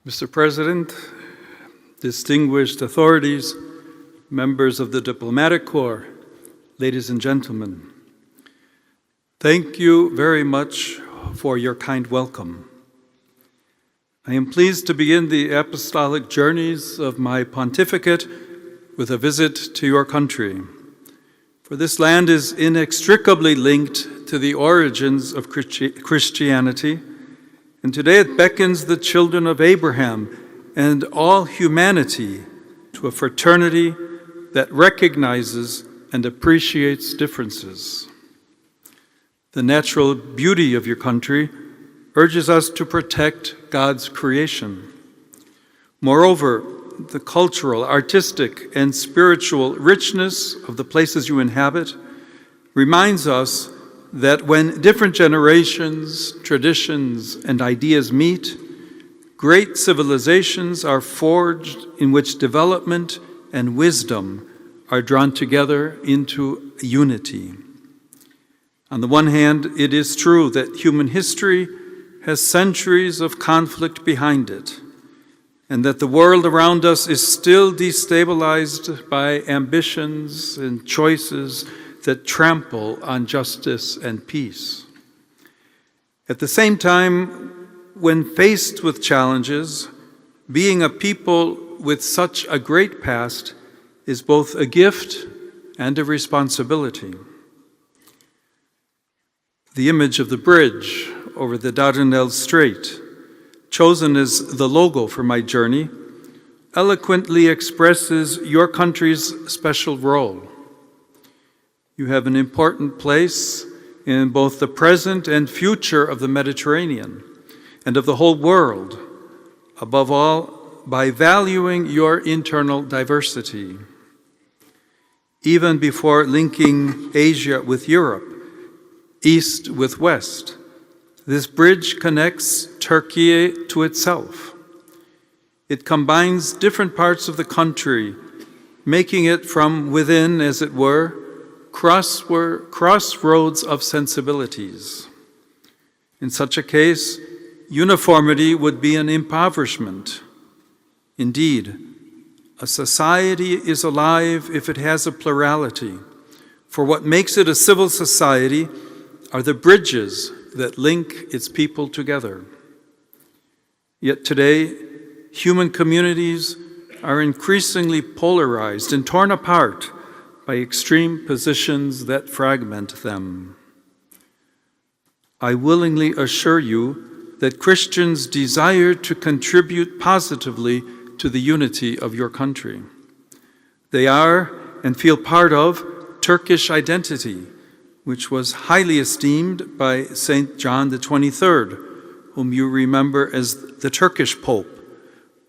Mr. President, distinguished authorities, members of the Diplomatic Corps, ladies and gentlemen, thank you very much for your kind welcome. I am pleased to begin the apostolic journeys of my pontificate with a visit to your country, for this land is inextricably linked to the origins of Christianity, and today it beckons the children of Abraham and all humanity to a fraternity that recognizes and appreciates differences. The natural beauty of your country urges us to protect God's creation. Moreover, the cultural, artistic, and spiritual richness of the places you inhabit reminds us that when different generations, traditions, and ideas meet, great civilizations are forged in which development and wisdom are drawn together into unity. On the one hand, it is true that human history has centuries of conflict behind it, and that the world around us is still destabilized by ambitions and choices that trample on justice and peace. At the same time, when faced with challenges, being a people with such a great past is both a gift and a responsibility. The image of the bridge over the Dardanelles Strait, chosen as the logo for my journey, eloquently expresses your country's special role. You have an important place in both the present and future of the Mediterranean and of the whole world, above all, by valuing your internal diversity. Even before linking Asia with Europe, East with West, this bridge connects Turkey to itself. It combines different parts of the country, making it from within, as it were, crossroads of sensibilities. In such a case, uniformity would be an impoverishment. Indeed, a society is alive if it has a plurality, for what makes it a civil society are the bridges that link its people together. Yet today, human communities are increasingly polarized and torn apart by extreme positions that fragment them. I willingly assure you that Christians desire to contribute positively to the unity of your country. They are and feel part of Turkish identity, which was highly esteemed by St. John the 23rd, whom you remember as the Turkish Pope,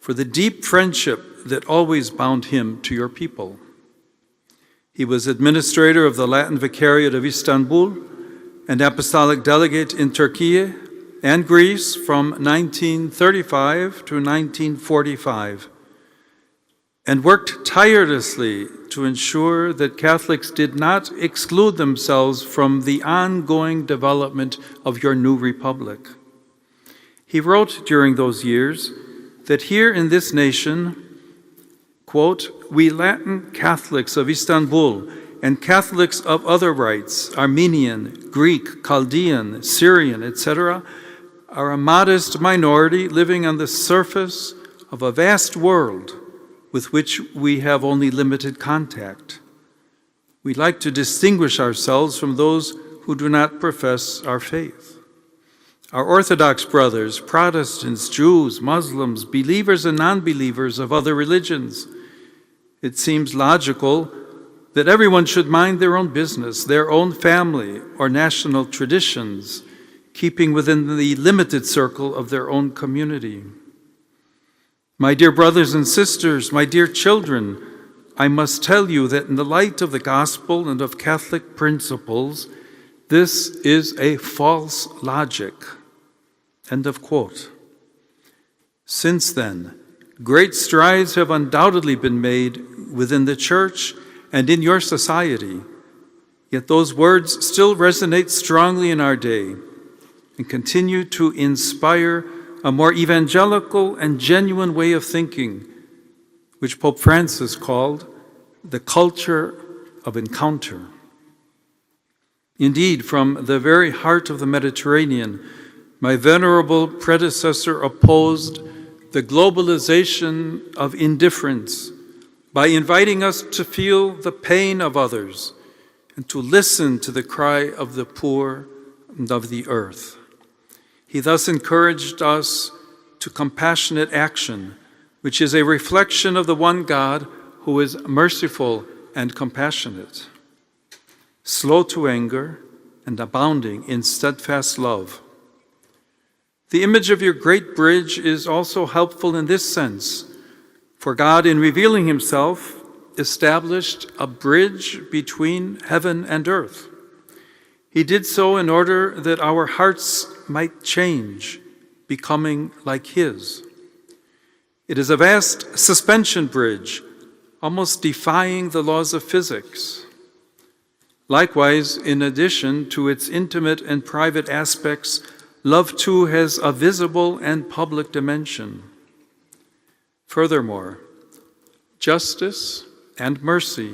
for the deep friendship that always bound him to your people. He was administrator of the Latin Vicariate of Istanbul and apostolic delegate in Turkey and Greece from 1935 to 1945, and worked tirelessly to ensure that Catholics did not exclude themselves from the ongoing development of your new republic. He wrote during those years that here in this nation, quote, "We Latin Catholics of Istanbul and Catholics of other rites, Armenian, Greek, Chaldean, Syrian, etc., are a modest minority living on the surface of a vast world with which we have only limited contact. We like to distinguish ourselves from those who do not profess our faith. Our Orthodox brothers, Protestants, Jews, Muslims, believers and non-believers of other religions, it seems logical that everyone should mind their own business, their own family or national traditions, keeping within the limited circle of their own community. My dear brothers and sisters, my dear children, I must tell you that in the light of the gospel and of Catholic principles, this is a false logic." End of quote. Since then, great strides have undoubtedly been made within the Church and in your society, yet those words still resonate strongly in our day and continue to inspire a more evangelical and genuine way of thinking, which Pope Francis called the culture of encounter. Indeed, from the very heart of the Mediterranean, my venerable predecessor opposed the globalization of indifference by inviting us to feel the pain of others and to listen to the cry of the poor and of the earth. He thus encouraged us to compassionate action, which is a reflection of the one God who is merciful and compassionate, slow to anger and abounding in steadfast love. The image of your great bridge is also helpful in this sense, for God, in revealing himself, established a bridge between heaven and earth. He did so in order that our hearts might change, becoming like his. It is a vast suspension bridge, almost defying the laws of physics. Likewise, in addition to its intimate and private aspects, love too has a visible and public dimension. Furthermore, justice and mercy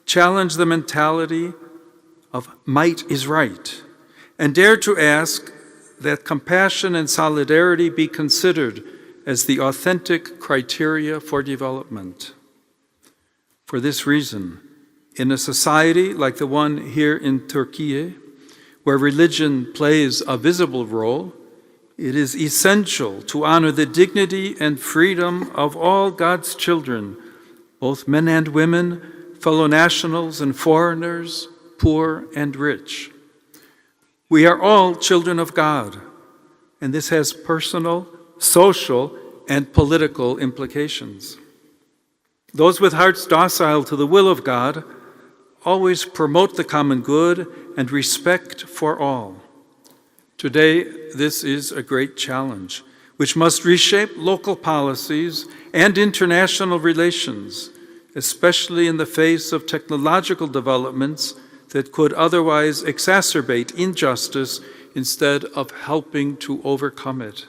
challenge the mentality of might is right, and dare to ask that compassion and solidarity be considered as the authentic criteria for development. For this reason, in a society like the one here in Turkey, where religion plays a visible role, it is essential to honor the dignity and freedom of all God's children, both men and women, fellow nationals and foreigners, poor and rich. We are all children of God, and this has personal, social, and political implications. Those with hearts docile to the will of God always promote the common good and respect for all. Today, this is a great challenge, which must reshape local policies and international relations, especially in the face of technological developments that could otherwise exacerbate injustice instead of helping to overcome it.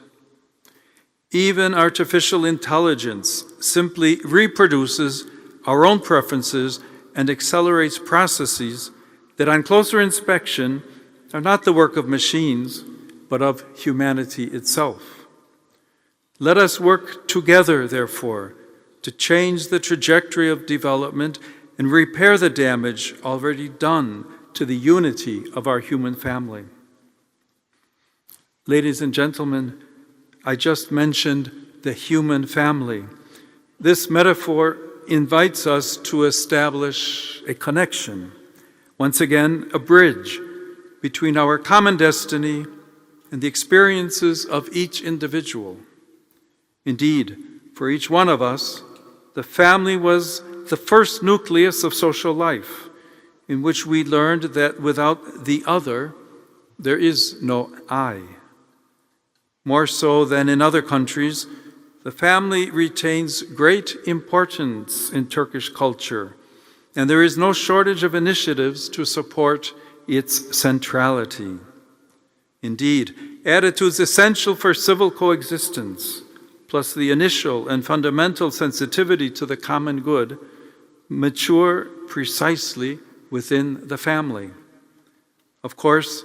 Even artificial intelligence simply reproduces our own preferences and accelerates processes that on closer inspection are not the work of machines, but of humanity itself. Let us work together, therefore, to change the trajectory of development and repair the damage already done to the unity of our human family. Ladies and gentlemen, I just mentioned the human family. This metaphor invites us to establish a connection, once again, a bridge between our common destiny and the experiences of each individual. Indeed, for each one of us, the family was the first nucleus of social life, in which we learned that without the other, there is no I. More so than in other countries, the family retains great importance in Turkish culture, and there is no shortage of initiatives to support its centrality. Indeed, attitudes essential for civil coexistence, plus the initial and fundamental sensitivity to the common good, mature precisely within the family. Of course,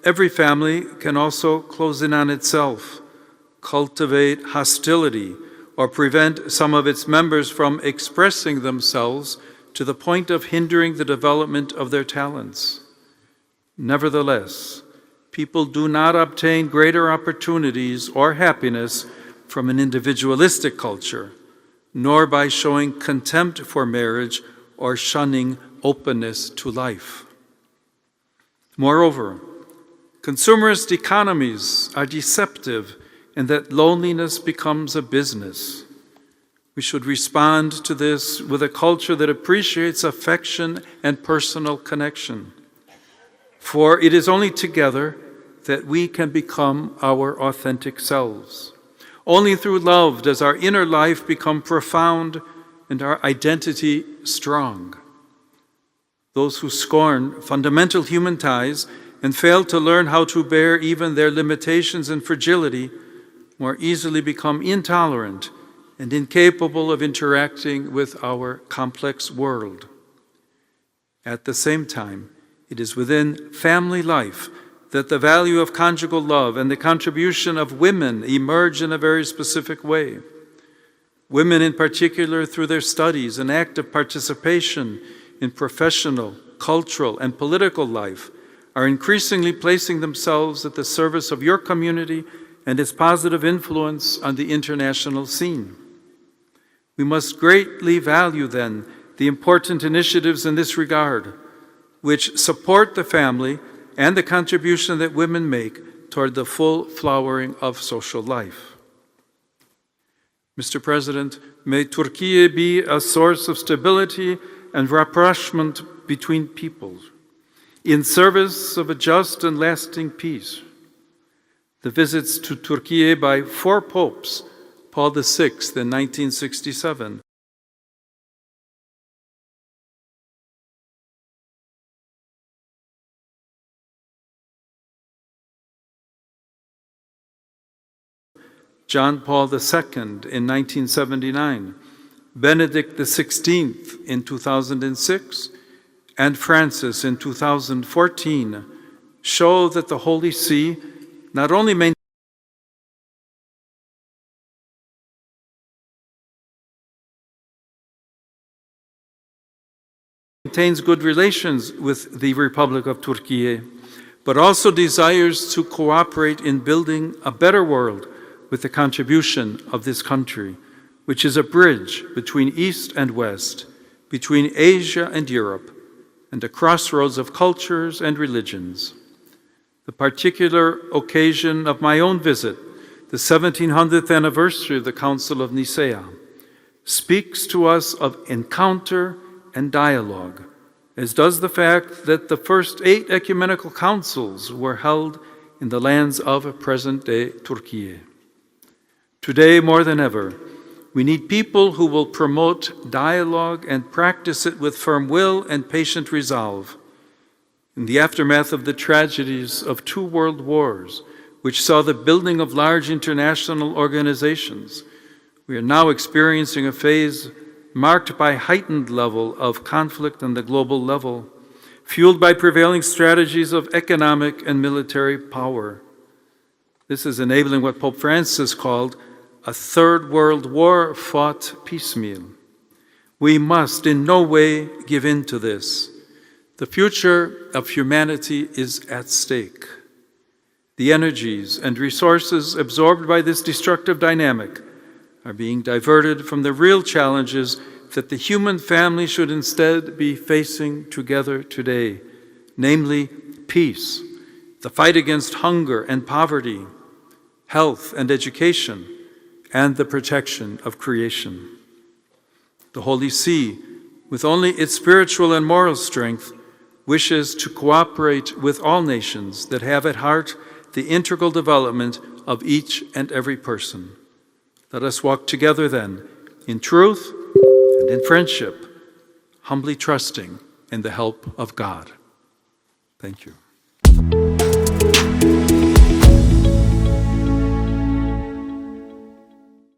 every family can also close in on itself, cultivate hostility, or prevent some of its members from expressing themselves to the point of hindering the development of their talents. Nevertheless, people do not obtain greater opportunities or happiness from an individualistic culture, nor by showing contempt for marriage or shunning openness to life. Moreover, consumerist economies are deceptive in that loneliness becomes a business. We should respond to this with a culture that appreciates affection and personal connection. For it is only together that we can become our authentic selves. Only through love does our inner life become profound and our identity strong. Those who scorn fundamental human ties and fail to learn how to bear even their limitations and fragility more easily become intolerant and incapable of interacting with our complex world. At the same time, it is within family life that the value of conjugal love and the contribution of women emerge in a very specific way. Women in particular, through their studies and active participation in professional, cultural, and political life, are increasingly placing themselves at the service of your community and its positive influence on the international scene. We must greatly value, then, the important initiatives in this regard, which support the family and the contribution that women make toward the full flowering of social life. Mr. President, may Turkey be a source of stability and rapprochement between peoples, in service of a just and lasting peace. The visits to Turkey by 4 popes, Paul VI in 1967, John Paul II in 1979, Benedict XVI in 2006, and Francis in 2014 show that the Holy See not only maintains good relations with the Republic of Turkey, but also desires to cooperate in building a better world with the contribution of this country, which is a bridge between East and West, between Asia and Europe, and a crossroads of cultures and religions. The particular occasion of my own visit, the 1700th anniversary of the Council of Nicaea, speaks to us of encounter and dialogue, as does the fact that the first 8 ecumenical councils were held in the lands of present-day Turkey. Today, more than ever, we need people who will promote dialogue and practice it with firm will and patient resolve. In the aftermath of the tragedies of 2 world wars, which saw the building of large international organizations, we are now experiencing a phase marked by heightened level of conflict on the global level, fueled by prevailing strategies of economic and military power. This is enabling what Pope Francis called a 3rd World War fought piecemeal. We must in no way give in to this. The future of humanity is at stake. The energies and resources absorbed by this destructive dynamic are being diverted from the real challenges that the human family should instead be facing together today, namely peace, the fight against hunger and poverty, health and education, and the protection of creation. The Holy See, with only its spiritual and moral strength, wishes to cooperate with all nations that have at heart the integral development of each and every person. Let us walk together then, in truth and in friendship, humbly trusting in the help of God. Thank you.